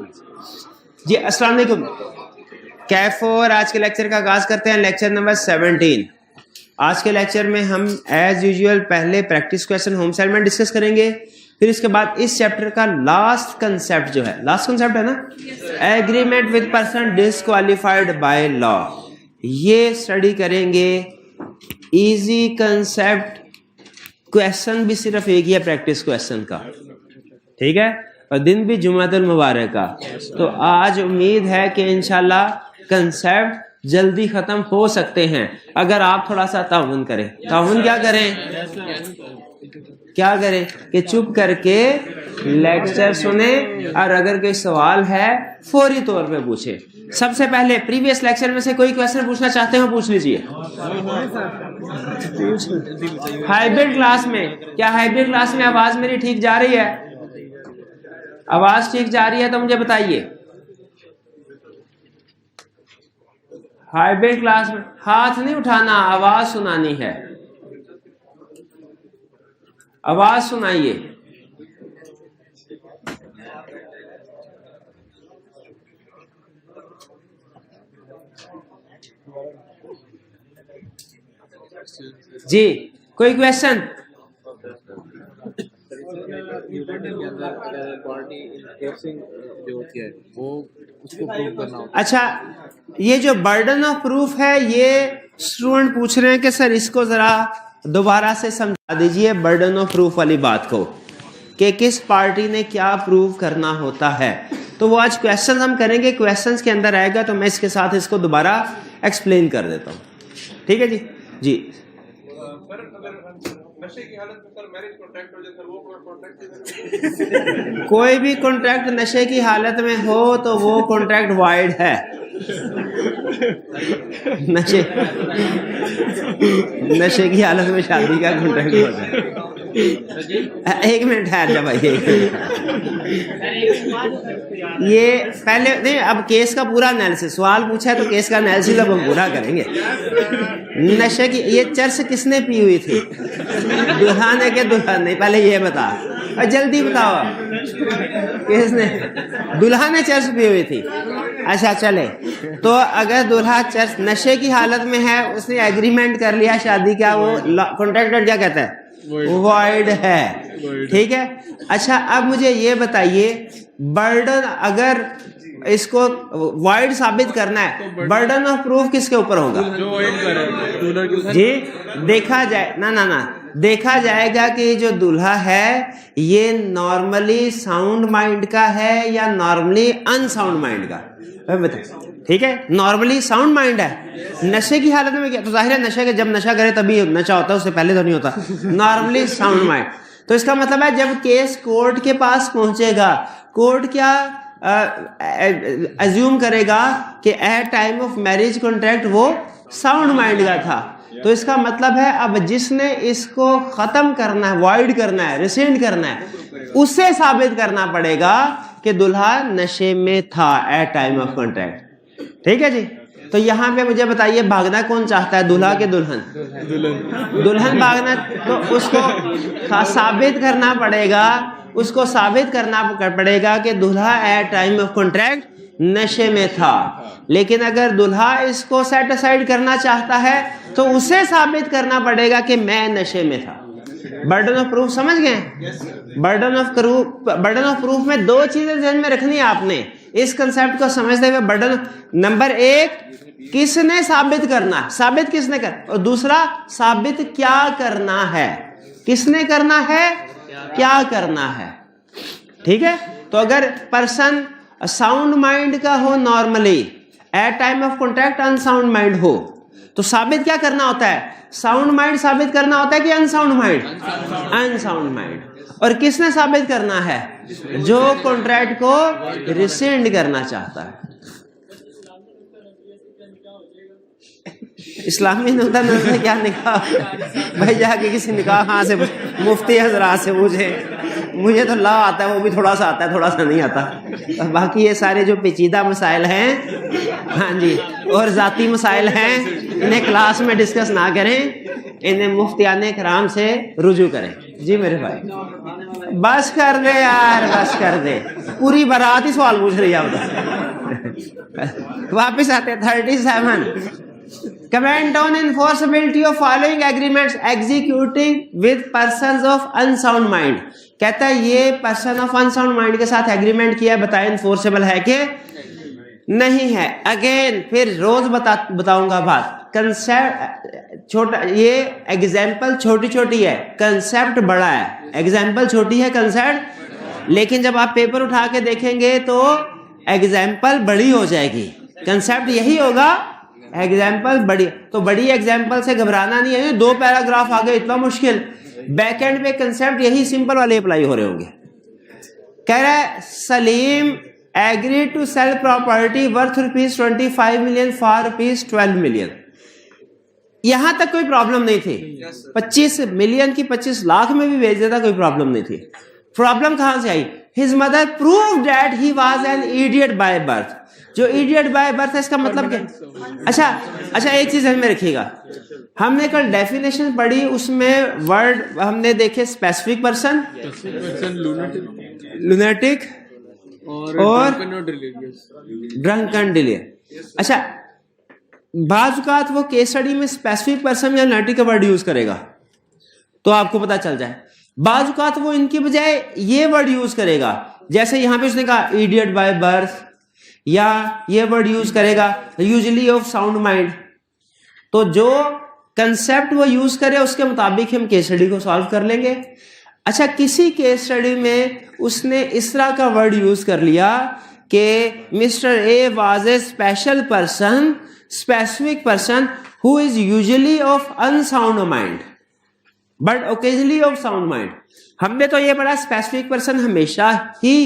जी अस्सलाम वालेकुम। कैफ और आज के लेक्चर का आगाज करते हैं। Lecture number 17। आज के लेक्चर में हम एज यूजुअल पहले practice question home assignment discuss करेंगे, फिर इसके बाद इस चैप्टर का लास्ट कंसेप्ट जो है, लास्ट कंसेप्ट है ना, agreement with person disqualified by law, ये स्टडी करेंगे। इजी कंसेप्ट, क्वेश्चन भी सिर्फ एक ही है प्रैक्टिस क्वेश्चन का, ठीक है, और दिन भी जुमातुल मुबारक का। तो आज उम्मीद है कि इंशाल्लाह कंसेप्ट जल्दी खत्म हो सकते हैं अगर आप थोड़ा सा ताउन करें। ताउन क्या करें कि चुप करके लेक्चर सुने और अगर कोई सवाल है फौरी तौर पे पूछे। सबसे पहले प्रीवियस लेक्चर में से कोई क्वेश्चन पूछना चाहते हो पूछ लीजिए। हाइब्रिड क्लास में, क्या हाइब्रिड क्लास में आवाज मेरी ठीक जा रही है? आवाज ठीक जा रही है तो मुझे बताइए। हाइब्रिड क्लास में हाथ नहीं उठाना, आवाज सुनानी है, आवाज सुनाइए। जी कोई क्वेश्चन? अच्छा, ये जो बर्डन ऑफ प्रूफ है ये स्टूडेंट पूछ रहे हैं कि सर इसको जरा दोबारा से समझा दीजिए, बर्डन ऑफ प्रूफ वाली बात को, कि किस पार्टी ने क्या प्रूव करना होता है। तो वो आज क्वेश्चन हम करेंगे, क्वेश्चंस के अंदर आएगा तो मैं इसके साथ इसको दोबारा एक्सप्लेन कर देता हूँ, ठीक है जी। जी नशे की हालत में सर मैरिज कॉन्ट्रैक्ट हो जाए सर, वो कॉन्ट्रैक्ट कोई भी कॉन्ट्रैक्ट नशे की हालत में हो तो वो कॉन्ट्रैक्ट वाइड है। नशे की हालत में शादी का कॉन्ट्रैक्ट होता है। एक मिनट है जब भाई, ये पहले नहीं, अब केस का पूरा एनालिसिस, सवाल पूछा है तो केस का एनालिसिस अब हम पूरा करेंगे। नशे की ये चर्च किसने पी हुई थी? दुल्हन है कि दुल्हन नहीं? पहले ये बता, जल्दी बताओ किसने? दुल्हन ने चर्च पी हुई थी। अच्छा चले, तो अगर दूल्हा चर्च नशे की हालत में है, उसने एग्रीमेंट कर लिया शादी का, वो कॉन्ट्रैक्टर क्या कहता है? वॉइड है, ठीक है। अच्छा अब मुझे ये बताइए, बर्डन अगर इसको वाइड साबित करना है, बर्डन ऑफ प्रूफ किसके ऊपर होगा? जी देखा जाए ना, देखा जाएगा कि जो दूल्हा है ये नॉर्मली साउंड माइंड का है या नॉर्मली अनसाउंड माइंड का, बता, ठीक है। नॉर्मली साउंड माइंड है, नशे की हालत में क्या, तो जाहिर है नशे के, जब नशा करे तभी नशा होता है, उससे पहले तो नहीं होता। नॉर्मली साउंड माइंड, तो इसका मतलब है जब केस कोर्ट के पास पहुंचेगा, कोर्ट क्या अज्यूम करेगा कि at time of marriage contract वो साउंड माइंड का था। तो इसका मतलब है अब जिसने इसको खत्म करना है, वॉइड करना है, रिसेंड करना है, उसे साबित करना पड़ेगा कि दूल्हा नशे में था एट टाइम ऑफ कॉन्ट्रैक्ट, ठीक है जी। तो यहाँ पे मुझे बताइए, भागना कौन चाहता है, दूल्हा के दुल्हन? दुल्हन भागना, तो उसको साबित करना पड़ेगा, उसको साबित करना पड़ेगा कि दूल्हा एट टाइम ऑफ कॉन्ट्रैक्ट नशे में था। लेकिन अगर दूल्हा इसको सेट असाइड करना चाहता है तो उसे साबित करना पड़ेगा कि मैं नशे में था। बर्डन ऑफ प्रूफ समझ गए? बर्डन ऑफ प्रूफ में दो चीजें ध्यान में रखनी है आपने इस कंसेप्ट को समझते हुए। बर्डन नंबर एक, किसने साबित करना है, साबित किसने कर, और दूसरा साबित क्या करना है, किसने करना है, क्या करना है, ठीक है। तो अगर पर्सन साउंड माइंड का हो, normally at time of contract unsound mind हो, तो साबित क्या करना होता है? साउंड माइंड साबित करना होता है कि अनसाउंड माइंड? Unsound mind. और किसने साबित करना है? जो कॉन्ट्रैक्ट को रिसेंड करना चाहता है। इस्लामी नुक्ता नजर से क्या निकाह भाई, जाके किसी निकाह से मुफ्ती हजरात से पूछे, मुझे तो ला आता है, वो भी थोड़ा सा आता है, थोड़ा सा नहीं आता। और बाकी ये सारे जो पेचीदा मसाइल हैं, हाँ जी, और जाती मसाइल हैं, इन्हें क्लास में डिस्कस ना करें, इन्हें मुफ्तियाने कराम से रुजू करें। जी मेरे भाई, बस कर दे यार, बस कर दे, पूरी बारात ही सवाल पूछ रही है आप। वापिस आते 37। Comment on enforceability of following agreements executing with persons of unsound mind. कहता है ये पर्सन ऑफ अनसाउंड माइंड के साथ एग्रीमेंट किया, बताए इनफोर्सेबल है कि नहीं है। अगेन फिर रोज बताऊंगा बात। कंसेप्ट छोटा, ये एग्जाम्पल छोटी छोटी है, कंसेप्ट बड़ा है। एग्जाम्पल छोटी है, कंसेप्ट, लेकिन जब आप पेपर उठा के देखेंगे तो एग्जाम्पल बड़ी हो जाएगी। कंसेप्ट यही होगा, एग्जाम्पल बड़ी। तो बड़ी एग्जाम्पल से घबराना नहीं है। 2 पैराग्राफ आ गए, इतना मुश्किल। बैकएंड पे कंसेप्ट यही सिंपल वाले अप्लाई हो रहे होंगे। कह रहा है Salim agree to sell property worth ₹25 million for ₹12 million. यहां तक कोई प्रॉब्लम नहीं थी। 25 मिलियन की 25 लाख में भी बेच देता, कोई प्रॉब्लम नहीं थी। प्रॉब्लम कहां से आई? His mother prove that he was an idiot by birth. जो इडियट बाय बर्थ है इसका मतलब क्या? अच्छा एक चीज में रखिएगा, हमने कल डेफिनेशन पढ़ी, उसमें वर्ड हमने देखे स्पेसिफिक पर्सन, लुनेटिक और ड्रंकन डिलीयर। अच्छा, बाज़ वो केस स्टडी में स्पेसिफिक पर्सन या लुनेटिक का वर्ड यूज करेगा तो आपको पता चल जाए। बाज़ वो इनकी बजाय ये वर्ड यूज करेगा, जैसे यहां पे उसने कहा इडियट बाय बर्थ, या ये वर्ड यूज करेगा यूजुअली ऑफ साउंड माइंड। तो जो कंसेप्ट वो यूज करे उसके मुताबिक हम केस स्टडी को सॉल्व कर लेंगे। अच्छा, किसी केस स्टडी में उसने इस तरह का वर्ड यूज कर लिया कि mister A was a special person, specific person who is usually of unsound mind but occasionally of sound mind. हमने तो ये पढ़ा स्पेसिफिक पर्सन हमेशा ही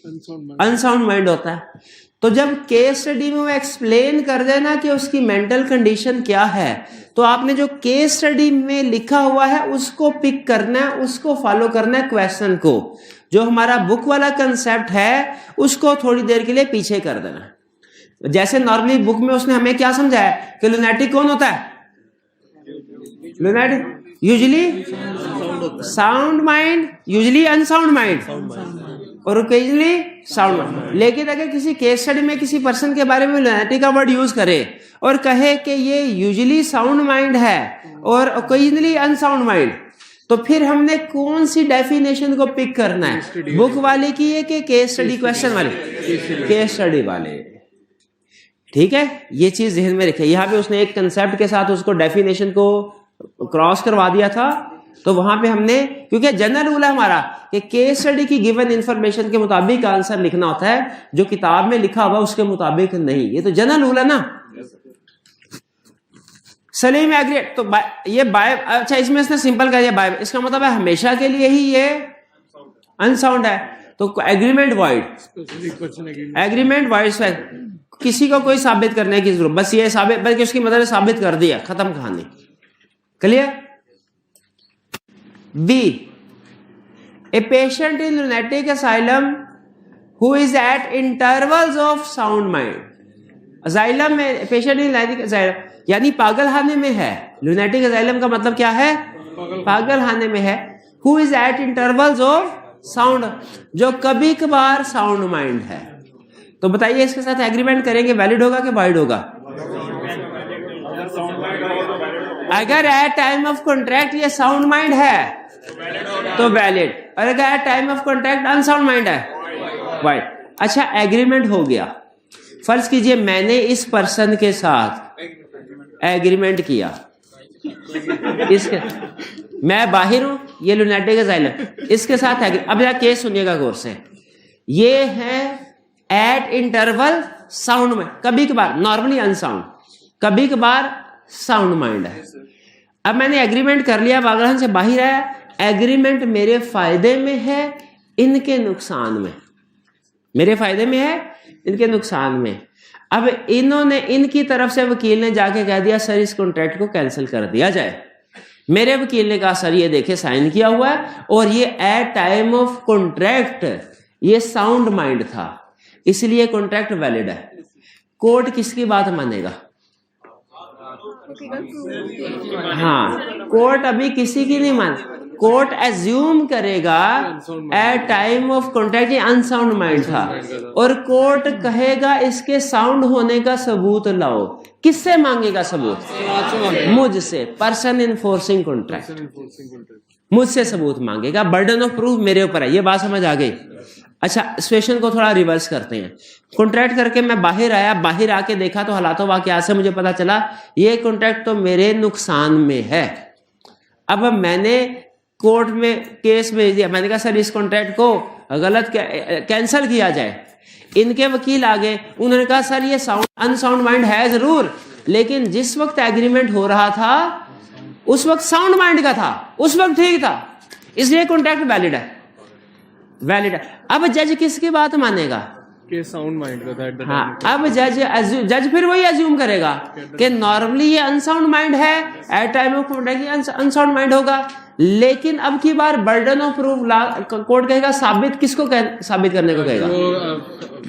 अनसाउंड माइंड होता है। तो जब केस स्टडी में वो एक्सप्लेन कर देना कि उसकी मेंटल कंडीशन क्या है, तो आपने जो केस स्टडी में लिखा हुआ है उसको पिक करना है, उसको फॉलो करना है क्वेश्चन को। जो हमारा बुक वाला कंसेप्ट है उसको थोड़ी देर के लिए पीछे कर देना है। जैसे नॉर्मली बुक में उसने हमें क्या समझाया कि लुनेटिक कौन होता है? Lunatic usually sound mind, usually unsound mind और ओकेजनली साउंड माइंड। लेकिन अगर किसी केस स्टडी में किसी पर्सन के बारे में लुनेटिक का वर्ड यूज करे और कहे कि ये यूजुअली साउंड माइंड है और ओकेजनली अनसाउंड माइंड, तो फिर हमने कौन सी डेफिनेशन को पिक करना है? बुक वाले की है कि केस स्टडी क्वेश्चन वाले? केस स्टडी वाले। ठीक है, ये चीज ध्यान में रखिए। यहां पे उसने एक कंसेप्ट के साथ उसको डेफिनेशन को क्रॉस करवा दिया था, तो वहां पे हमने, क्योंकि जनरल रूल है हमारा कि केस स्टडी की गिवन इंफॉर्मेशन के मुताबिक आंसर लिखना होता है, जो किताब में लिखा हुआ उसके मुताबिक नहीं। ये तो जनरल रूल है ना। सलीम एग्री, तो ये बाय, अच्छा इसमें इसने सिंपल कर दिया बाय, इसका मतलब है हमेशा के लिए ही ये अनसाउंड है। तो एग्रीमेंट वॉइड, एग्रीमेंट वॉइड, किसी को कोई साबित करने की जरूरत, बस ये साबित, बल्कि उसकी मदद से साबित कर दिया, खत्म कहानी। Clear? B, a patient in lunatic asylum who is at intervals of sound mind. asylum में पेशेंट इन lunatic asylum यानी पागलखाने में है। lunatic asylum का मतलब क्या है? पागलखाने में है। who is at intervals of sound, जो कभी कभार साउंड माइंड है। तो बताइए इसके साथ एग्रीमेंट करेंगे, वैलिड होगा कि वाइड होगा? अगर एट टाइम ऑफ कॉन्ट्रैक्ट ये साउंड माइंड है तो वैलिड, और अगर at time of contract unsound mind है वाइड। अच्छा, एग्रीमेंट हो गया। फर्ज कीजिए मैंने इस पर्सन के साथ एग्रीमेंट किया, इसके मैं बाहर हूं, ये लुनेटिक असाइलम, इसके साथ अब यह केस सुनिएगा गौर से। ये है एट इंटरवल साउंड में, कभी कभार नॉर्मली अनसाउंड, कभी कभार साउंड माइंड है। अब मैंने एग्रीमेंट कर लिया, पागलखाने से बाहर है। एग्रीमेंट मेरे फायदे में है, इनके नुकसान में, मेरे फायदे में है, इनके नुकसान में। अब इन्होंने, इनकी तरफ से वकील ने जाके कह दिया सर इस कॉन्ट्रैक्ट को कैंसिल कर दिया जाए। मेरे वकील ने कहा सर ये देखे साइन किया हुआ है और ये एट टाइम ऑफ कॉन्ट्रैक्ट ये साउंड माइंड था, इसलिए कॉन्ट्रैक्ट वैलिड है। कोर्ट किसकी बात मानेगा? हाँ, कोर्ट अभी किसी की नहीं मान, कोर्ट एज्यूम करेगा एट टाइम ऑफ कॉन्ट्रैक्ट ये अनसाउंड माइंड था, और कोर्ट कहेगा इसके साउंड होने का सबूत लाओ। किससे मांगेगा सबूत? मुझसे, पर्सन इन्फोर्सिंग कॉन्ट्रैक्ट, मुझसे सबूत मांगेगा। बर्डन ऑफ प्रूफ मेरे ऊपर है। ये बात समझ आ गई? अच्छा, सिचुएशन को थोड़ा रिवर्स करते हैं। कॉन्ट्रैक्ट करके मैं बाहर आया, बाहर आके देखा तो हालातों वाकयात से मुझे पता चला ये कॉन्ट्रैक्ट तो मेरे नुकसान में है। अब मैंने कोर्ट में केस भेज दिया, मैंने कहा सर इस कॉन्ट्रैक्ट को गलत कैंसिल किया जाए। इनके वकील आ गए, उन्होंने कहा सर ये अनसाउंड माइंड है जरूर, लेकिन जिस वक्त एग्रीमेंट हो रहा था उस वक्त साउंड माइंड का था, उस वक्त ठीक था, इसलिए कॉन्ट्रैक्ट वैलिड है, वैलिड है। अब जज किसकी बात मानेगा? के साउंड माइंड का था। हाँ, अब जज फिर वही अज्यूम करेगा कि नॉर्मली ये अनसाउंड माइंड है, at time of contract unsound mind होगा। लेकिन अब की बार बर्डन ऑफ प्रूफ कोर्ट कहेगा साबित किसको साबित करने को कहेगा?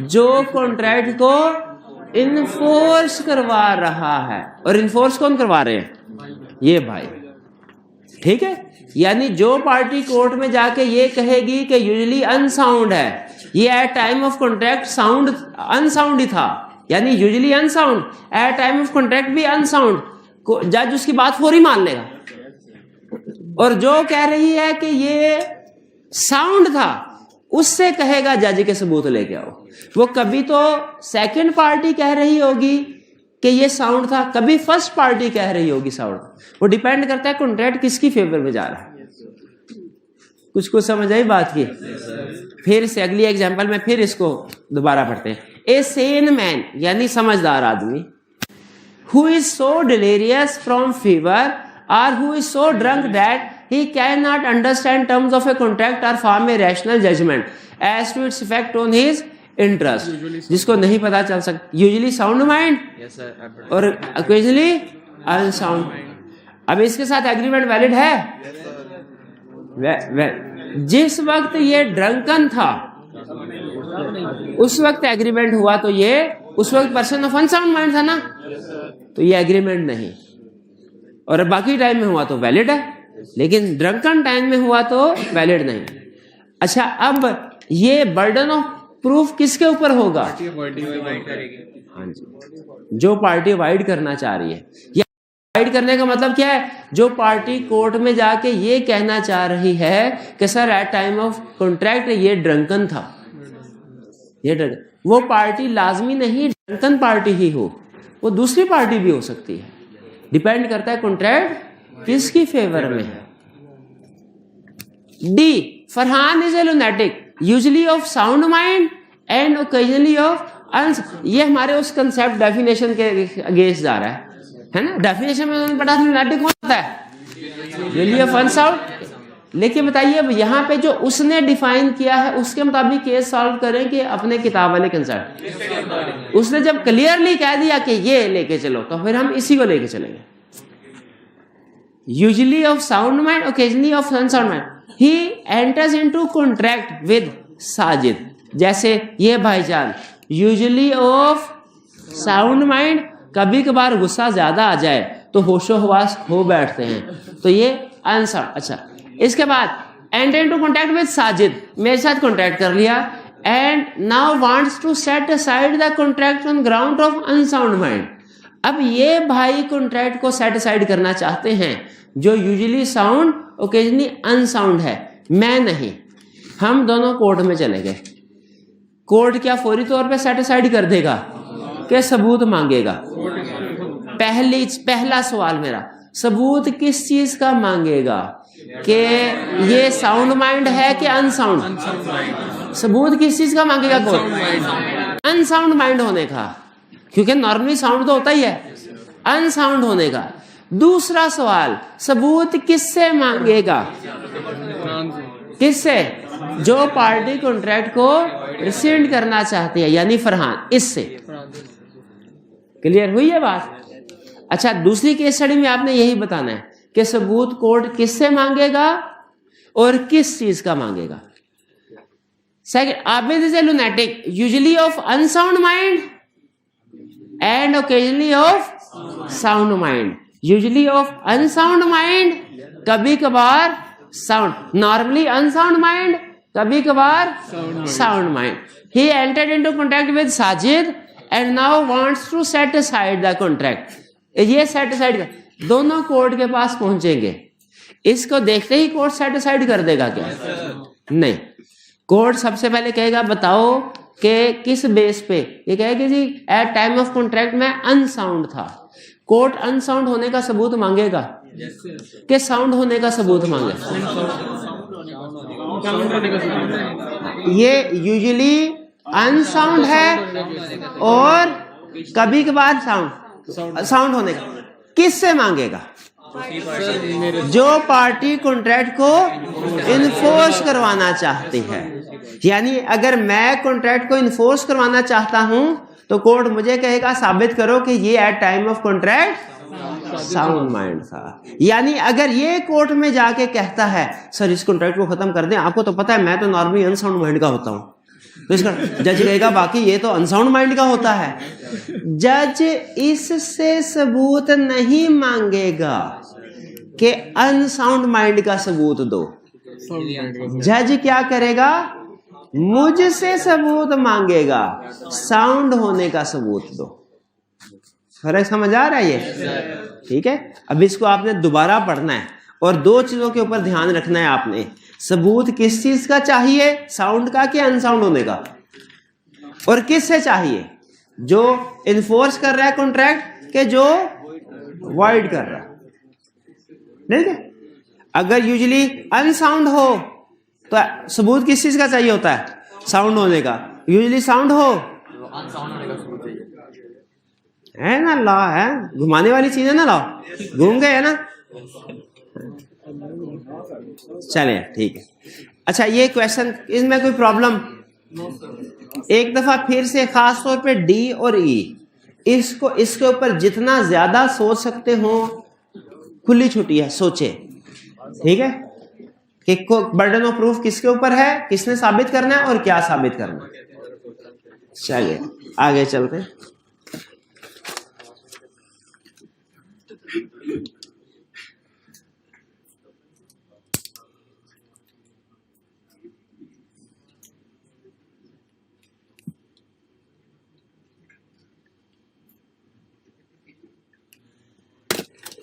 जो कॉन्ट्रैक्ट को इन्फोर्स करवा रहा है। और इन्फोर्स कौन करवा रहे हैं? ये भाई, ठीक है। यानी जो पार्टी कोर्ट में जाके ये कहेगी कि यूजुअली अनसाउंड है, ये at time of contract sound unsound ही था, यानी usually unsound, at time of contract भी अनसाउंड, जज उसकी बात फौरी मान लेगा। और जो कह रही है कि ये साउंड था, उससे कहेगा जज के सबूत लेके आओ। वो कभी तो सेकंड पार्टी कह रही होगी कि ये साउंड था, कभी फर्स्ट पार्टी कह रही होगी साउंड। वो डिपेंड करता है कॉन्ट्रैक्ट किसकी फेवर में जा रहा है। कुछ समझ आई बात की? फिर से अगली एग्जांपल में फिर इसको दोबारा पढ़ते हैं। ए सेन मैन यानी समझदार आदमी, who is so delirious from fever or who is so drunk that he cannot understand terms of a contract or form a rational judgment as to its effect on his interest, जिसको नहीं पता चल सकता, usually sound mind और occasionally unsound। अब इसके साथ agreement valid है? जिस वक्त ये ड्रंकन था उस वक्त एग्रीमेंट हुआ, तो ये उस वक्त पर्सन ऑफ अनसाउंड माइंड था ना, तो ये एग्रीमेंट नहीं। और बाकी टाइम में हुआ तो वैलिड है, लेकिन ड्रंकन टाइम में हुआ तो वैलिड नहीं। अच्छा, अब ये बर्डन ऑफ प्रूफ किसके ऊपर होगा? हाँ जी, जो पार्टी वाइड करना चाह रही है। या वाइड करने का मतलब क्या है? जो पार्टी कोर्ट में जाके ये कहना चाह रही है कि sir at time of contract ये ड्रंकन था, ये ड्रंकन, वो पार्टी लाजमी नहीं ड्रंकन पार्टी ही हो, वो दूसरी पार्टी भी हो सकती है। डिपेंड करता है कॉन्ट्रैक्ट किसकी फेवर में है। D, Farhan is a lunatic usually of sound mind and occasionally of ये हमारे उस कंसेप्ट डेफिनेशन के अगेंस्ट जा रहा है ना। डेफिनेशन में उन्होंने पढ़ा लुनेटिक कौन होता है? Usually of unsound. लेकिन बताइए अब यहाँ पे जो उसने डिफाइन किया है उसके मुताबिक केस सॉल्व करें कि अपने किताब वाले कंसेप्ट। उसने जब क्लियरली कह दिया कि ये लेके चलो, तो फिर हम इसी को लेके चलेंगे। Usually of sound mind, occasionally of unsound mind. He enters into contract with Sajid, जैसे ये भाईजान यूजुअली ऑफ साउंड माइंड, कभी कभार गुस्सा ज्यादा आ जाए तो होशो हवास हो बैठते हैं, तो ये अनसाउंड। अच्छा, इसके बाद enter into contact with Sajid, मेरे साथ कॉन्ट्रैक्ट कर लिया, and now wants to set aside the contract on ground of unsound mind. अब ये भाई कॉन्ट्रैक्ट को सेट असाइड करना चाहते हैं जो यूजुअली साउंड ओकेजनली अनसाउंड है, मैं नहीं। हम दोनों कोर्ट में चले गए। कोर्ट क्या फौरी तौर पे सेट असाइड कर देगा कि सबूत मांगेगा? पहला सवाल मेरा, सबूत किस चीज का मांगेगा? कि ये साउंड माइंड है कि अनसाउंड? सबूत किस चीज का मांगेगा कोर्ट? अनसाउंड माइंड होने का, क्योंकि नॉर्मली साउंड तो होता ही है, अनसाउंड होने का। दूसरा सवाल, सबूत किससे मांगेगा? किससे? जो पार्टी कॉन्ट्रैक्ट को रिसेंड करना चाहती है, यानी फरहान, इससे। क्लियर हुई है बात? अच्छा, दूसरी केस स्टडी में आपने यही बताना है कि सबूत कोर्ट किससे मांगेगा और किस चीज का मांगेगा। Second, Abid is a lunatic usually of unsound mind and occasionally of sound mind. Usually of unsound mind, कभी कभार साउंड, नॉर्मली अनसाउंड माइंड, कभी कभार sound mind. He entered into contract with Sajid and now wants to set aside the contract. ये set aside, दोनों court के पास पहुंचेंगे, इसको देखते ही कोर्ट सेट असाइड कर देगा क्या? नहीं, कोर्ट सबसे पहले कहेगा बताओ कि किस बेस पे, ये कहेगा जी एट टाइम ऑफ कॉन्ट्रैक्ट में अनसाउंड था। कोर्ट अनसाउंड होने का सबूत मांगेगा कि साउंड होने का सबूत मांगेगा? ये यूजुअली अनसाउंड है और कभी कभार साउंड होने का। किससे मांगेगा? जो पार्टी कॉन्ट्रैक्ट को इन्फोर्स करवाना चाहती है। यानी अगर मैं कॉन्ट्रैक्ट को इन्फोर्स करवाना चाहता हूं तो कोर्ट मुझे कहेगा साबित करो कि ये at time of contract sound mind था। यानी अगर ये कोर्ट में जाके कहता है सर इस कॉन्ट्रैक्ट को खत्म कर दें, आपको तो पता है मैं तो नॉर्मली अनसाउंड माइंड का होता हूं, तो इसका जज कहेगा बाकी ये तो अनसाउंड माइंड का होता है। जज इससे सबूत नहीं मांगेगा कि अनसाउंड माइंड का सबूत दो। जज क्या करेगा? मुझसे सबूत मांगेगा, साउंड होने का सबूत दो। फर्क समझ आ रहा है ये? ठीक है, अब इसको आपने दोबारा पढ़ना है और दो चीजों के ऊपर ध्यान रखना है आपने। सबूत किस चीज का चाहिए, साउंड का कि अनसाउंड होने का? और किससे चाहिए? जो इन्फोर्स कर रहा है कॉन्ट्रैक्ट के जो वॉइड कर रहा है। ठीक है, अगर यूजुअली अनसाउंड हो तो सबूत किस चीज का चाहिए होता है? साउंड होने का। यूजुअली साउंड हो है ना, लॉ है, घुमाने वाली चीज है ना, लॉ घूम गए है ना। चलिए ठीक है। अच्छा ये क्वेश्चन, इसमें कोई प्रॉब्लम? एक दफा फिर से खास तौर पे डी और ई, इसको इसके ऊपर जितना ज्यादा सोच सकते हो खुली छुट्टी है, सोचे। ठीक है कि बर्डन ऑफ प्रूफ किसके ऊपर है, किसने साबित करना है और क्या साबित करना है। चलिए आगे चलते हैं।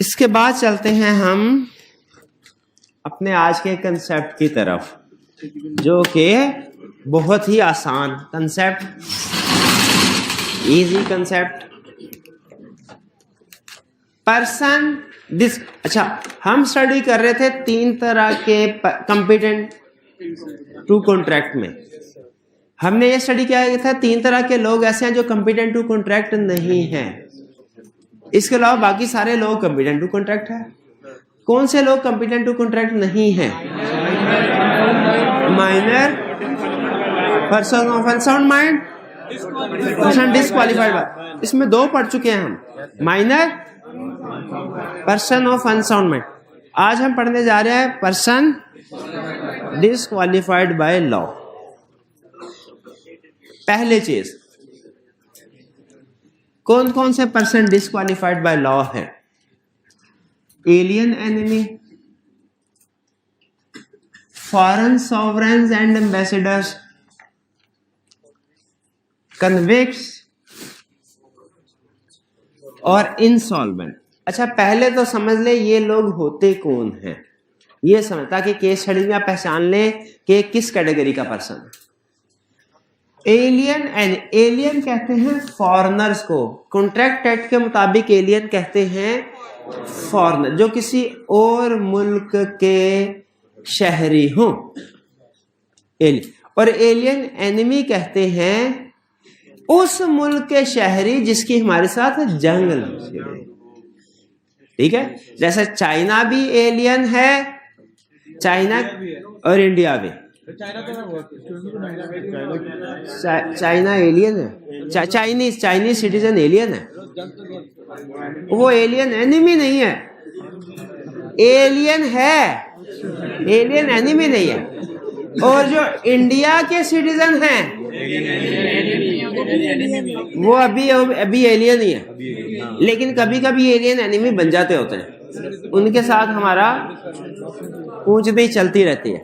इसके बाद चलते हैं हम अपने आज के कंसेप्ट की तरफ, जो कि बहुत ही आसान concept, easy concept, person this. अच्छा हम स्टडी कर रहे थे तीन तरह के कंपिटेंट टू कॉन्ट्रैक्ट में। हमने ये स्टडी किया था तीन तरह के लोग ऐसे हैं जो कंपिटेंट टू कॉन्ट्रैक्ट नहीं हैं। इसके अलावा बाकी सारे लोग कंपिटेंट टू कॉन्ट्रैक्ट है। कौन से लोग कंपिटेंट टू कॉन्ट्रैक्ट नहीं हैं? Minor, person of unsound mind, person disqualified. इसमें दो पढ़ चुके हैं हम, minor, person of unsound mind. आज हम पढ़ने जा रहे हैं पर्सन डिस्क्वालिफाइड बाय लॉ। पहले चीज, कौन कौन से पर्सन डिस्क्वालिफाइड बाय लॉ है? Alien enemy, foreign sovereigns and ambassadors, convicts और इंसॉल्वेंट। अच्छा पहले तो समझ ले ये लोग होते कौन हैं, ये समझ, ताकि केस स्टडी में पहचान ले कि किस कैटेगरी का पर्सन है। एलियन एंड एलियन कहते हैं फॉरेनर्स को। कॉन्ट्रैक्ट एक्ट के मुताबिक एलियन कहते हैं फॉरेनर, जो किसी और मुल्क के शहरी हों, एलियन। और एलियन एनिमी कहते हैं उस मुल्क के शहरी जिसकी हमारे साथ जंग लगी है। ठीक है, जैसे चाइना भी एलियन है, चाइना और इंडिया भी। चाइना एलियन है, चाइनीज सिटीजन एलियन है, वो एलियन एनिमी नहीं है, एलियन है, एलियन एनिमी नहीं है। और जो इंडिया के सिटीजन हैं वो अभी एलियन ही है, लेकिन कभी कभी एलियन एनिमी बन जाते होते हैं। उनके साथ हमारा पूछताछ चलती रहती है।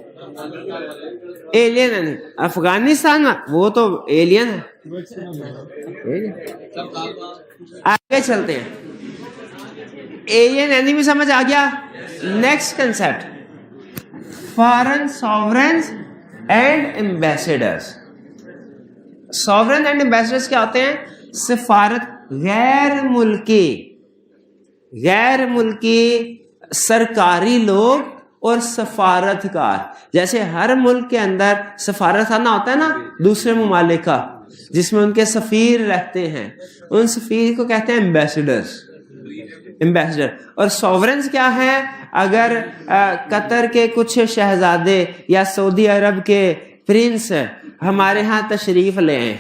एलियन अफगानिस्तान में वो तो एलियन है। आगे चलते हैं, एलियन एनिमी समझ आ गया। Next concept, foreign sovereigns and ambassadors. Sovereign and ambassadors क्या होते हैं? सफारत, गैर मुल्की सरकारी लोग और सफारतकार। जैसे हर मुल्क के अंदर सफारतखाना होता है ना दूसरे ममालिक का, जिसमें उनके सफीर रहते हैं, उन सफीर को कहते हैं एम्बेसडर। और सॉवरेन्स क्या है? अगर कतर के कुछ शहजादे या सऊदी अरब के प्रिंस हमारे यहाँ तशरीफ ले आए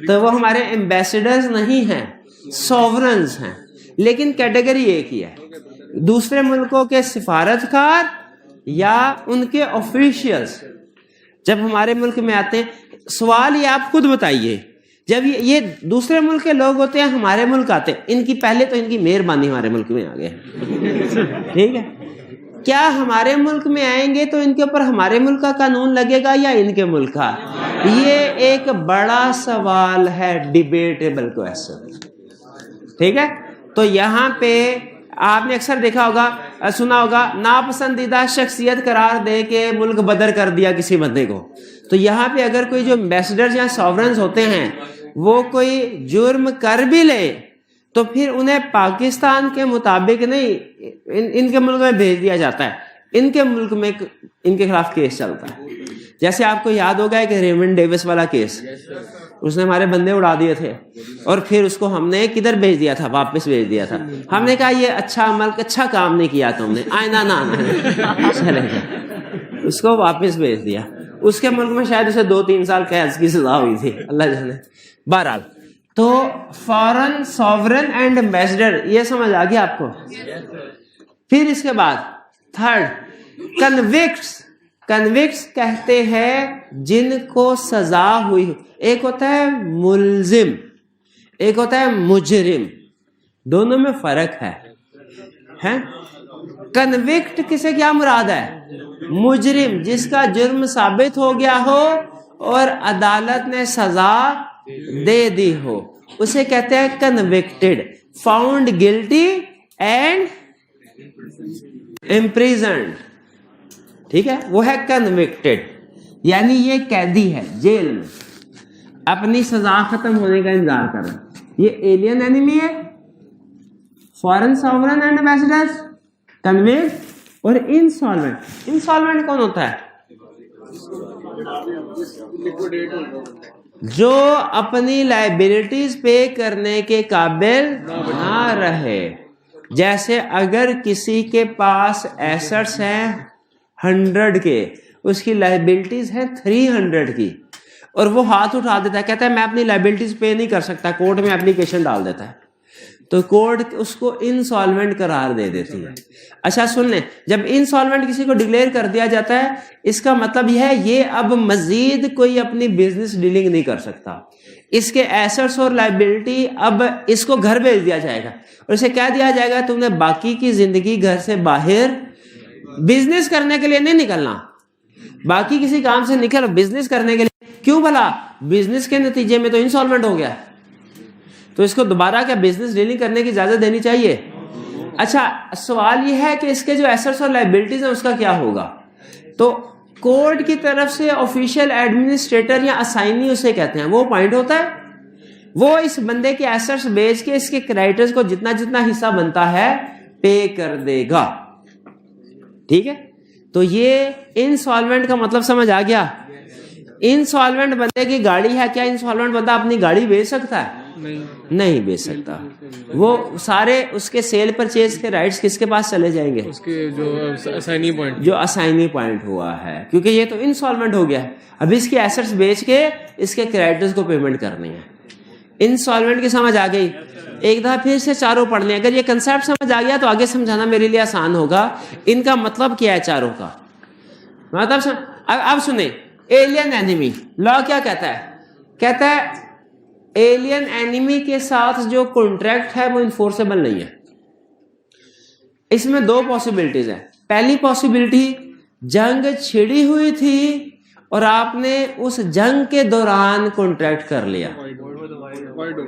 तो वो हमारे एम्बेसडर्स नहीं हैं, सॉवरेन्स हैं। लेकिन कैटेगरी एक ही है, दूसरे मुल्कों के सिफारतकार या उनके ऑफिशियल्स जब हमारे मुल्क में आते हैं। सवाल ये आप खुद बताइए, जब ये दूसरे मुल्क के लोग होते हैं हमारे मुल्क आते हैं, इनकी पहले तो इनकी मेहरबानी हमारे मुल्क में आ गए, ठीक है? क्या हमारे मुल्क में आएंगे तो इनके ऊपर हमारे मुल्क का कानून लगेगा या इनके मुल्क का? ये एक बड़ा सवाल है, डिबेटेबल क्वेश्चन, ठीक है? तो यहाँ पे आपने अक्सर देखा होगा, सुना होगा, नापसंदीदा शख्सियत करार दे के मुल्क बदर कर दिया किसी बंदे को। तो यहाँ पे अगर कोई जो एम्बेसडर्स या सॉवरेन्स होते हैं वो कोई जुर्म कर भी ले तो फिर उन्हें पाकिस्तान के मुताबिक नहीं इनके मुल्क में भेज दिया जाता है, इनके मुल्क में इनके खिलाफ केस चलता है। जैसे आपको याद होगा कि रेमंड डेविस वाला केस, उसने हमारे बंदे उड़ा दिए थे और फिर उसको हमने किधर भेज दिया था? वापस भेज दिया था। हमने कहा ये अच्छा काम नहीं किया तुमने, आइंदा ना चलेगा, उसको वापस भेज दिया। उसके मुल्क में शायद उसे 2-3 साल कैद की सजा हुई थी, अल्लाह जाने। बहरहाल, तो फॉरेन सॉवरेन एंड एम्बेसडर, ये समझ आ गया आपको? फिर इसके बाद थर्ड, कन्विक्ट्स कहते हैं जिनको सजा हुई। एक होता है मुल्जिम, एक होता है मुजरिम, दोनों में फर्क है? कन्विक्ट किसे क्या मुराद है? मुजरिम, जिसका जुर्म साबित हो गया हो और अदालत ने सजा दे दी हो, उसे कहते हैं convicted. Found guilty and imprisoned, ठीक है, वो है कन्विक्टेड, यानी ये कैदी है जेल में, अपनी सजा खत्म होने का इंतजार कर रहा है। ये एलियन एनिमी है, foreign sovereign and ambassadors, convict और इंसॉल्वेंट। इंसॉल्वेंट कौन होता है? जो अपनी लायबिलिटीज पे करने के काबिल ना रहे। जैसे अगर किसी के पास एसेट्स हैं 100 के, उसकी लायबिलिटीज है 300 की, और वो हाथ उठा देता है, कहता है मैं अपनी लायबिलिटीज पे नहीं कर सकता, कोर्ट में एप्लीकेशन डाल देता है, तो कोर्ट उसको इंसॉल्वेंट करार दे देती है। अच्छा सुन लें, जब इंसॉल्वेंट किसी को डिक्लेयर कर दिया जाता है, इसका मतलब यह है ये अब मजीद कोई अपनी बिजनेस डीलिंग नहीं कर सकता, इसके एसेट्स और लायबिलिटी अब इसको घर भेज दिया जाएगा और इसे कह दिया जाएगा तुमने बाकी की जिंदगी घर से बाहर बिजनेस करने के लिए नहीं निकलना, बाकी किसी काम से निकल बिजनेस करने के लिए। क्यों भला? बिजनेस के नतीजे में तो इंसॉल्वेंट हो गया, तो इसको दोबारा क्या बिजनेस डीलिंग करने की इजाजत देनी चाहिए? अच्छा, सवाल यह है कि इसके जो एसेट्स और लायबिलिटीज है उसका क्या होगा? तो कोर्ट की तरफ से ऑफिशियल एडमिनिस्ट्रेटर या असाइनी उसे कहते हैं, वो पॉइंट होता है, वो इस बंदे के एसेट्स बेच के इसके क्रेडिटर्स को जितना जितना हिस्सा बनता है पे कर देगा, ठीक है? तो ये इंसॉल्वेंट का मतलब समझ आ गया। इंसॉल्वेंट बंदे की गाड़ी है, क्या इंसॉल्वेंट बंदा अपनी गाड़ी बेच सकता है? नहीं बेच सकता। वो सारे उसके सेल परचेज के राइट्स किसके पास चले जाएंगे? उसके जो असाइनी पॉइंट हुआ है, क्योंकि ये तो इंसॉल्वेंट हो गया है। अब इसके एसेट्स बेच के इसके क्रेडिटर्स को पेमेंट करनी है। इंसॉल्वेंट की समझ आ गई? एक दफा फिर से चारों पढ़ने, अगर ये कंसेप्ट समझ आ गया तो आगे समझाना मेरे लिए आसान होगा। इनका मतलब क्या है चारों का? मतलब अब सुने, एलियन एनिमी लॉ क्या कहता है? कहता है एलियन एनिमी के साथ जो कॉन्ट्रैक्ट है वो इन्फोर्सेबल नहीं है। इसमें दो पॉसिबिलिटीज है। पहली पॉसिबिलिटी, जंग छिड़ी हुई थी और आपने उस जंग के दौरान कॉन्ट्रैक्ट कर लिया,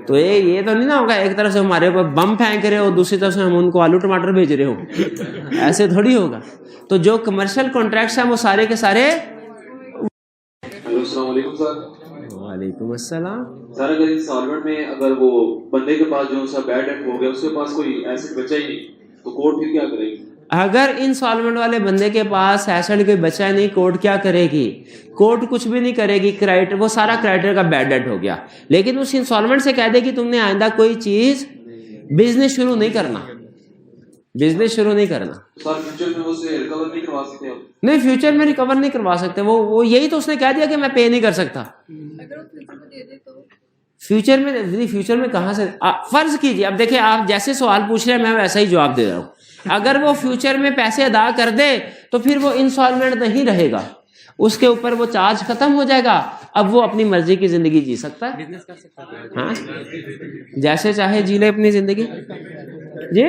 तो ये तो नहीं ना होगा एक तरफ से हमारे ऊपर बम फेंक रहे हो, दूसरी तरफ से हम उनको आलू टमाटर भेज रहे हो, ऐसे थोड़ी होगा। तो जो कमर्शियल कॉन्ट्रैक्ट्स हैं वो सारे के सारे। अस्सलाम वालेकुम सर। वालेकुम अस्सलाम। सर अगर इंस्टॉलमेंट में अगर वो बंदे के पास जो सा बैड डेट हो गया, उसके पास कोई एसेट बचा ही नहीं, तो कोर्ट फिर क्या करेगी? अगर इंस्टॉलमेंट वाले बंदे के पास एसेट कोई बचा ही नहीं, कोर्ट क्या करेगी? कोर्ट कुछ भी नहीं करेगी, क्राइटेरिया वो सारा क्राइटेरिया का बैड डेट हो गया। लेकिन उस इंस्टॉलमेंट से कह दे कि तुमने आइंदा कोई चीज बिजनेस शुरू नहीं करना, बिजनेस शुरू नहीं करना। सर फ्यूचर में उसे रिकवर नहीं करवा सकते आप? नहीं, फ्यूचर में रिकवर नहीं करवा सकते। वो यही तो उसने कह दिया कि मैं पे नहीं कर सकता। फ्यूचर में कहां से? फर्ज कीजिए, अब देखिए आप जैसे सवाल पूछ रहे हैं मैं वैसा ही जवाब दे रहा हूं। अगर वो फ्यूचर में पैसे अदा कर दे तो फिर वो इंस्टॉलमेंट नहीं रहेगा, उसके ऊपर वो चार्ज खत्म हो जाएगा। अब वो अपनी मर्जी की जिंदगी जी सकता है, बिजनेस कर सकता है, हाँ, जैसे चाहे जी ले अपनी जिंदगी जी।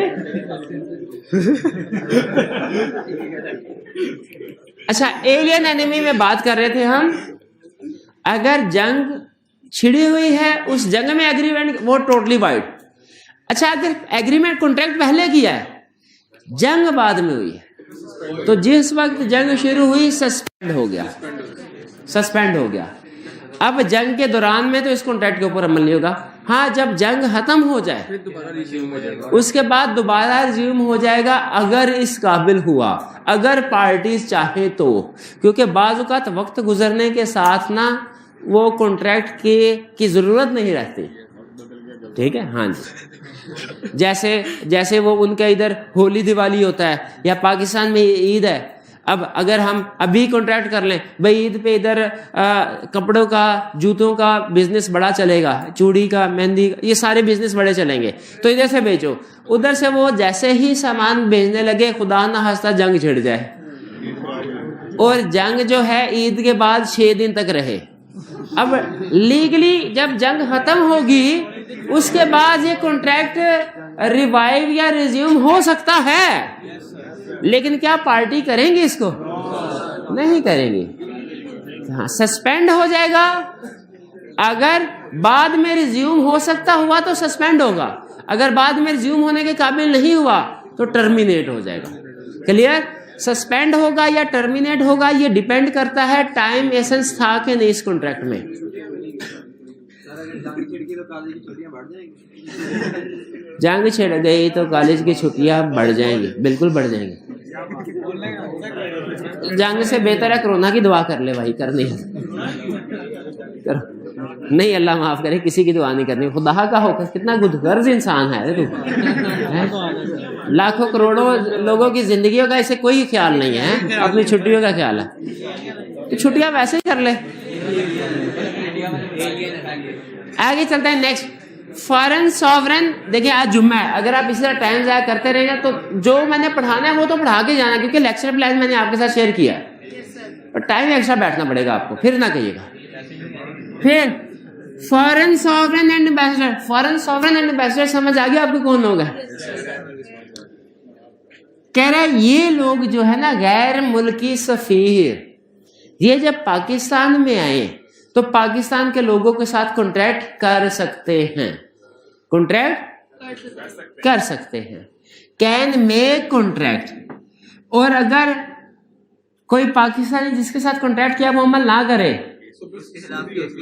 अच्छा, एलियन एनिमी में बात कर रहे थे हम। अगर जंग छिड़ी हुई है, उस जंग में एग्रीमेंट वो टोटली वाइड। अच्छा, अगर एग्रीमेंट कॉन्ट्रैक्ट पहले किया है, जंग बाद में हुई है, तो जिस वक्त जंग शुरू हुई सस्पेंड हो गया, सस्पेंड हो गया। अब जंग के दौरान में तो इस कॉन्ट्रैक्ट के ऊपर अमल नहीं होगा। हाँ, जब जंग खत्म हो जाए उसके बाद दोबारा रिज्यूम हो जाएगा, अगर इस काबिल हुआ, अगर पार्टीज चाहे तो। क्योंकि बाज़ औक़ात वक्त गुजरने के साथ ना वो कॉन्ट्रैक्ट की जरूरत नहीं रहती। ठीक है, हाँ जी। जैसे वो उनका इधर होली दिवाली होता है या पाकिस्तान में ईद है। अब अगर हम अभी कॉन्ट्रैक्ट कर लें भाई ईद पे इधर कपड़ों का, जूतों का बिजनेस बड़ा चलेगा, चूड़ी का, मेहंदी का, ये सारे बिजनेस बड़े चलेंगे, तो इधर से बेचो। उधर से वो जैसे ही सामान बेचने लगे, खुदा ना खास्ता जंग छिड़ जाए और जंग जो है ईद के बाद 6 दिन तक रहे। अब लीगली जब जंग खत्म होगी उसके बाद ये कॉन्ट्रैक्ट रिवाइव या रिज्यूम हो सकता है, लेकिन क्या पार्टी करेंगे इसको? नहीं करेंगे। हाँ, सस्पेंड हो जाएगा। अगर बाद में रिज्यूम हो सकता हुआ तो सस्पेंड होगा, अगर बाद में रिज्यूम होने के काबिल नहीं हुआ तो टर्मिनेट हो जाएगा। क्लियर? सस्पेंड होगा या टर्मिनेट होगा ये डिपेंड करता है टाइम एसेंस था कि नहीं इस कॉन्ट्रैक्ट में। जंग छिड़ गई तो कॉलेज की छुट्टियां बढ़ जाएंगी, बिल्कुल बढ़ जाएंगी। जंग से बेहतर है कोरोना की दुआ कर ले भाई, करनी कर। नहीं, अल्लाह माफ करे, किसी की दुआ नहीं करनी। खुदा का होकर कितना गुदगर्ज इंसान है तू, लाखों करोड़ों लोगों की जिंदगियों का इसे कोई ख्याल नहीं है, अपनी छुट्टियों का ख्याल है। तो छुट्टियां वैसे ही कर ले। आगे चलते हैं नेक्स्ट, फॉरेन सॉवरेन। देखिए आज जुम्मा है, अगर आप इसी तरह टाइम ज़ाया करते रहेंगे तो जो मैंने पढ़ाना है वो तो पढ़ा के जाना, क्योंकि लेक्चर प्लान मैंने आपके साथ शेयर किया है, और टाइम एक्स्ट्रा बैठना पड़ेगा आपको, फिर ना कहिएगा। फिर foreign sovereign and ambassador. Foreign sovereign and ambassador समझ आ गया आपको कौन लोग हैं? कह रहा है ये लोग जो है ना गैर मुल्की सफीर, ये जब पाकिस्तान में आए तो पाकिस्तान के लोगों के साथ कॉन्ट्रैक्ट कर सकते हैं, कॉन्ट्रैक्ट कर सकते हैं, कैन मेक कॉन्ट्रैक्ट। और अगर कोई पाकिस्तानी जिसके साथ कॉन्ट्रैक्ट किया वो अमल ना करे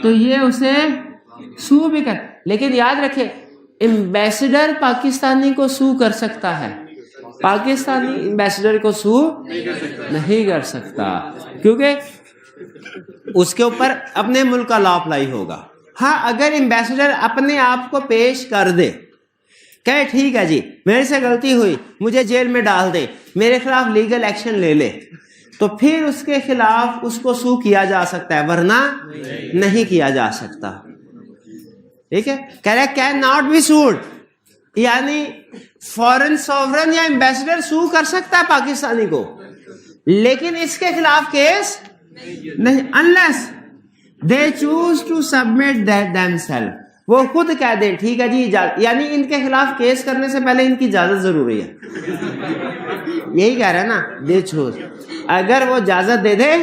तो ये उसे सू भी कर। लेकिन याद रखे, एम्बेसडर पाकिस्तानी को सू कर सकता है, पाकिस्तानी एम्बेसडर को सू नहीं कर सकता, क्योंकि उसके ऊपर अपने मुल्क का लॉ अप्लाई होगा। हाँ, अगर एम्बेसडर अपने आप को पेश कर दे, कहे ठीक है जी मेरे से गलती हुई, मुझे जेल में डाल दे, मेरे खिलाफ लीगल एक्शन ले ले, तो फिर उसके खिलाफ उसको सू किया जा सकता है, वरना नहीं किया जा सकता। ठीक है, कह रहे कैन नॉट बी सूड, यानी फॉरेन सॉवरेन या एम्बेसडर सू कर सकता है पाकिस्तानी को, लेकिन इसके खिलाफ केस नहीं, unless they choose to submit that themselves, वो खुद कह दे ठीक है जी इजाजत, यानी इनके खिलाफ केस करने से पहले इनकी इजाजत जरूरी है। यही कह रहा है ना, दे छूट। अगर वो इजाजत दे दे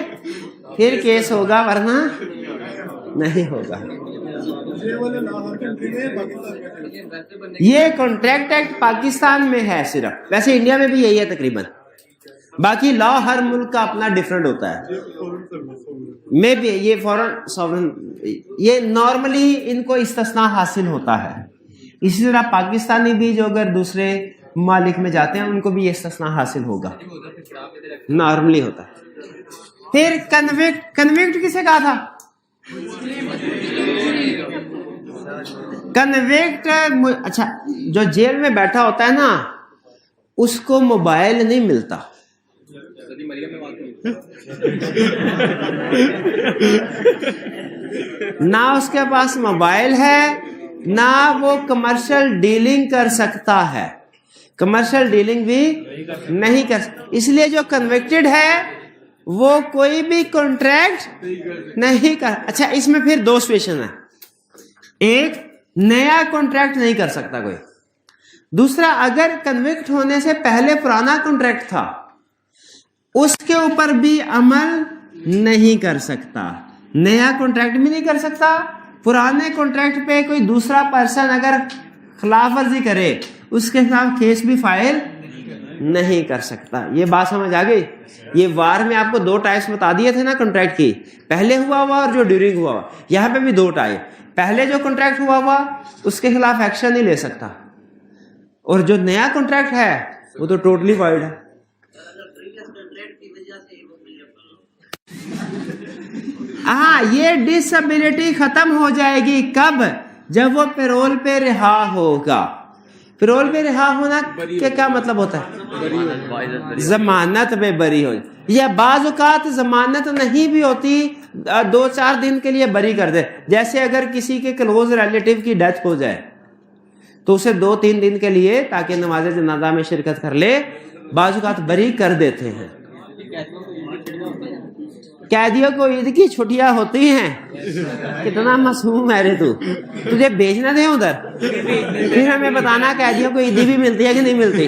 फिर केस होगा, वरना नहीं होगा। ये कॉन्ट्रैक्ट एक्ट पाकिस्तान में है सिर्फ, वैसे इंडिया में भी यही है तकरीबन। बाकी लॉ हर मुल्क का अपना डिफरेंट होता है। मे भी ये फॉरेन सॉवरेन, ये नॉर्मली इनको इस्तिस्ना हासिल होता है। इसी तरह पाकिस्तानी भी जो अगर दूसरे मालिक में जाते हैं उनको भी ये इस्तिस्ना हासिल होगा, नॉर्मली होता है। फिर कन्विक्ट, कन्विक्ट किसे कहा था? कन्विक्ट, अच्छा, जो जेल में बैठा होता है ना उसको मोबाइल नहीं मिलता। ना उसके पास मोबाइल है, ना वो कमर्शियल डीलिंग कर सकता है, कमर्शियल डीलिंग भी नहीं कर। इसलिए जो कन्विक्टेड है वो कोई भी कॉन्ट्रैक्ट नहीं कर। अच्छा, इसमें फिर दो सिचुएशन है, एक नया कॉन्ट्रैक्ट नहीं कर सकता कोई, दूसरा अगर कन्विक्ट होने से पहले पुराना कॉन्ट्रैक्ट था उसके ऊपर भी अमल नहीं कर सकता, नया कॉन्ट्रैक्ट भी नहीं कर सकता। पुराने कॉन्ट्रैक्ट पे कोई दूसरा पर्सन अगर खिलाफ वर्जी करे उसके खिलाफ केस भी फाइल नहीं कर सकता। ये बात समझ आ गई? ये वार में आपको दो टाइप्स बता दिए थे ना कॉन्ट्रैक्ट की, पहले हुआ हुआ और जो ड्यूरिंग हुआ हुआ। यहाँ पे भी दो टाइप, पहले जो कॉन्ट्रैक्ट हुआ हुआ उसके खिलाफ एक्शन नहीं ले सकता, और जो नया कॉन्ट्रैक्ट है वो तो टोटली वॉइड है। हाँ, ये डिसेबिलिटी खत्म हो जाएगी कब? जब वो पैरोल पे रिहा होगा। पैरोल पे रिहा होना के क्या मतलब होता है? जमानत में बरी हो, या बाज़ औक़ात जमानत नहीं भी होती, 2-4 दिन के लिए बरी कर दे। जैसे अगर किसी के क्लोज रिलेटिव की डेथ हो जाए तो उसे 2-3 दिन के लिए, ताकि नमाज़े जनाजा में शिरकत कर ले, बाज़ औक़ात बरी कर देते हैं। कैदियों को ईद की छुट्टियां होती हैं। कितना मासूम है रे तू, तुझे भेजना दे उधर, फिर हमें बताना कैदियों को ईदी भी मिलती है कि नहीं मिलती।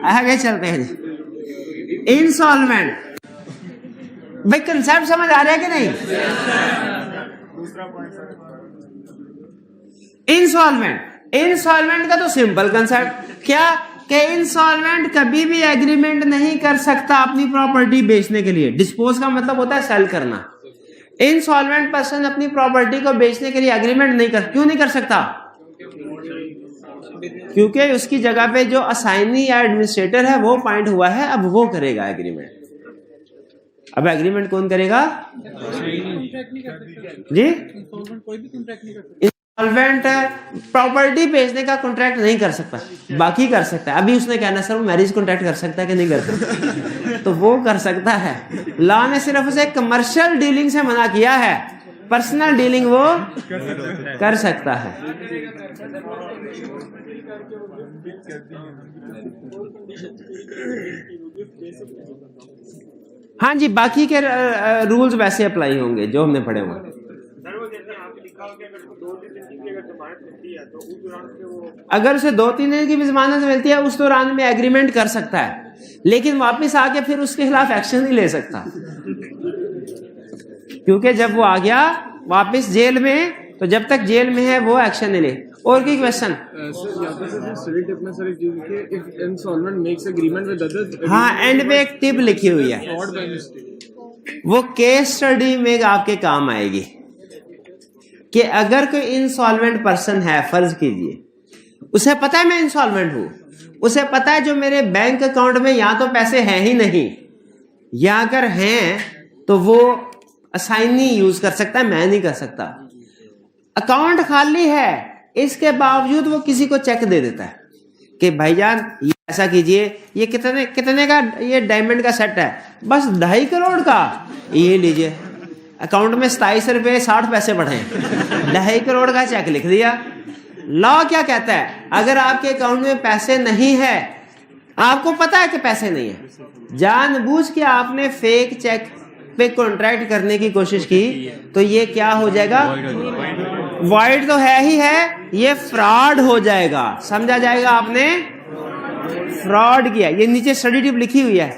आगे चलते हैं जी। इंसॉल्वेंट, भाई कंसेप्ट समझ आ रहा है कि नहीं? इंसॉल्वेंट, इंसॉल्वेंट का तो सिंपल कंसेप्ट क्या कि इंसॉल्वेंट कभी भी एग्रीमेंट नहीं कर सकता अपनी प्रॉपर्टी बेचने के लिए। डिस्पोज का मतलब होता है सेल करना। इंसॉल्वेंट पर्सन अपनी प्रॉपर्टी को बेचने के लिए एग्रीमेंट नहीं कर, क्यों नहीं कर सकता? क्योंकि उसकी जगह पे जो असाइनी या एडमिनिस्ट्रेटर है वो पॉइंट हुआ है, अब वो करेगा एग्रीमेंट। अब एग्रीमेंट कौन करेगा जी? इंसॉल्वेंट प्रॉपर्टी बेचने का कॉन्ट्रैक्ट नहीं कर सकता, बाकी कर सकता है। अभी उसने कहना सर वो मैरिज कॉन्ट्रैक्ट कर सकता है कि नहीं कर सकता? तो वो कर सकता है। लॉ ने सिर्फ उसे कमर्शियल डीलिंग से मना किया है, पर्सनल डीलिंग वो कर सकता है। हाँ जी, बाकी के रूल्स वैसे अप्लाई होंगे जो हमने पढ़े हुए। अगर उसे 2-3 दिन की भी जमानत मिलती है उस दौरान में एग्रीमेंट कर सकता है, लेकिन वापस आके फिर उसके खिलाफ एक्शन नहीं ले सकता, क्योंकि जब वो आ गया वापस जेल में तो जब तक जेल में है वो एक्शन नहीं ले। और की क्वेश्चन? हाँ, एंड पे एक टिप लिखी हुई है, वो केस स्टडी में आपके काम आएगी कि अगर कोई इंसॉल्वेंट पर्सन है, फर्ज कीजिए उसे पता है मैं इंसॉल्वेंट हूं, उसे पता है जो मेरे बैंक अकाउंट में या तो पैसे हैं ही नहीं, या अगर हैं तो वो असाइनी यूज कर सकता है, मैं नहीं कर सकता। अकाउंट खाली है, इसके बावजूद वो किसी को चेक दे देता है कि भाईजान ये ऐसा कीजिए, ये कितने का ये डायमंड का सेट है, बस 2.5 करोड़ का, ये लीजिए। अकाउंट में 27 रुपये 60 पैसे पड़े, 2.5 करोड़ का चेक लिख दिया। लॉ क्या कहता है? अगर आपके अकाउंट में पैसे नहीं है, आपको पता है कि पैसे नहीं है, जानबूझ के आपने फेक चेक पे कॉन्ट्रैक्ट करने की कोशिश की, तो ये क्या हो जाएगा? वॉइड तो है ही है, ये फ्रॉड हो जाएगा। समझा जाएगा आपने? फ्रॉड किया। ये नीचे स्टडी टिप लिखी हुई है,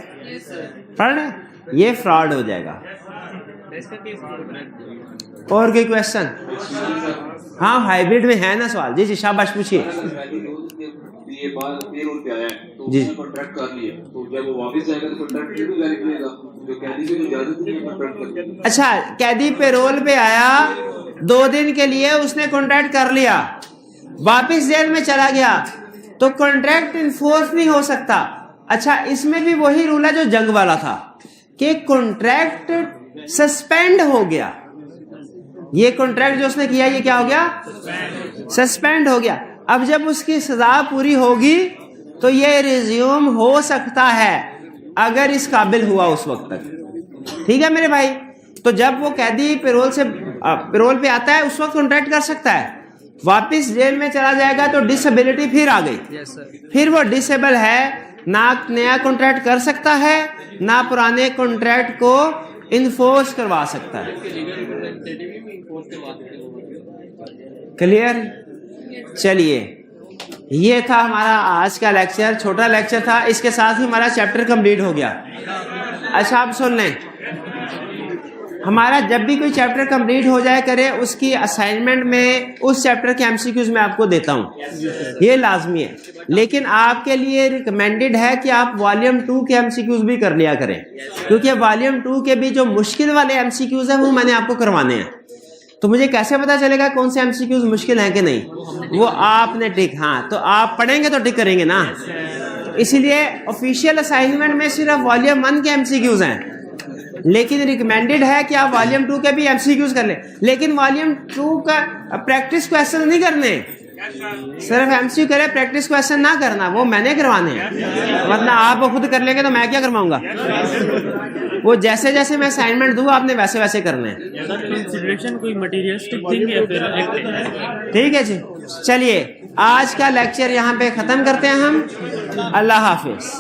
पढ़ रहे? ये फ्रॉड हो जाएगा। और कोई क्वेश्चन? हाँ, हाइब्रिड में है ना सवाल। जी जी, शाबाश, पूछिए। ये बात पेरोल पे आया है तो जी। उसने कॉन्ट्रैक्ट कर लिया, तो जब वो वापस जाएगा तो कॉन्ट्रैक्ट भी वैलिड रहेगा, जो कैदी को इजाजत नहीं है कॉन्ट्रैक्ट करने की। अच्छा, कैदी पेरोल पे आया, 2 दिन के लिए उसने कॉन्ट्रैक्ट कर लिया, वापस जेल में चला गया, तो कॉन्ट्रैक्ट इन्फोर्स नहीं हो सकता। अच्छा, इसमें भी वही रूल है जो जंग वाला था कि कॉन्ट्रैक्ट सस्पेंड हो गया। ये कॉन्ट्रैक्ट जो उसने किया, ये क्या हो गया? सस्पेंड हो गया। अब जब उसकी सजा पूरी होगी तो ये रिज्यूम हो सकता है, अगर इस काबिल हुआ उस वक्त तक। ठीक है मेरे भाई? तो जब वो कैदी पेरोल पे आता है, उस वक्त कॉन्ट्रैक्ट कर सकता है। वापिस जेल में चला जाएगा तो डिसेबिलिटी फिर आ गई। फिर वो डिसेबल है, ना नया कॉन्ट्रैक्ट कर सकता है, ना पुराने कॉन्ट्रैक्ट को इन्फोर्स करवा सकता है। क्लियर? चलिए, ये था हमारा आज का लेक्चर। छोटा लेक्चर था, इसके साथ ही हमारा चैप्टर कंप्लीट हो गया। अच्छा, आप सुन लें, हमारा जब भी कोई चैप्टर कंप्लीट हो जाए करे, उसकी असाइनमेंट में उस चैप्टर के एमसीक्यूज मैं आपको देता हूँ, ये लाजमी है। लेकिन आपके लिए रिकमेंडेड है कि आप वॉल्यूम 2 के एमसीक्यूज भी कर लिया करें, क्योंकि वॉल्यूम 2 के भी जो मुश्किल वाले एमसीक्यूज हैं वो मैंने आपको करवाने हैं। तो मुझे कैसे पता चलेगा कौन से एमसीक्यूज मुश्किल हैं कि नहीं? वो आपने टिक, हाँ, तो आप पढ़ेंगे तो टिक करेंगे ना। इसीलिए ऑफिशियल असाइनमेंट में सिर्फ वॉल्यूम 1 के एमसीक्यूज हैं, लेकिन रिकमेंडेड है कि आप वॉल्यूम 2 के भी एमसीक्यूज कर लें। लेकिन वॉल्यूम 2 का प्रैक्टिस क्वेश्चन नहीं करने, सिर्फ एमसीक्यू करें, प्रैक्टिस क्वेश्चन ना करना, वो मैंने करवाने हैं। मतलब आप खुद कर लेंगे तो मैं क्या करवाऊंगा? वो जैसे जैसे मैं असाइनमेंट दूँ आपने वैसे वैसे करने हैं। कंसीडरेशन कोई मटेरियलिस्टिक थिंग या फिर? ठीक है जी, चलिए आज का लेक्चर यहाँ पे खत्म करते हैं हम। अल्लाह हाफिज।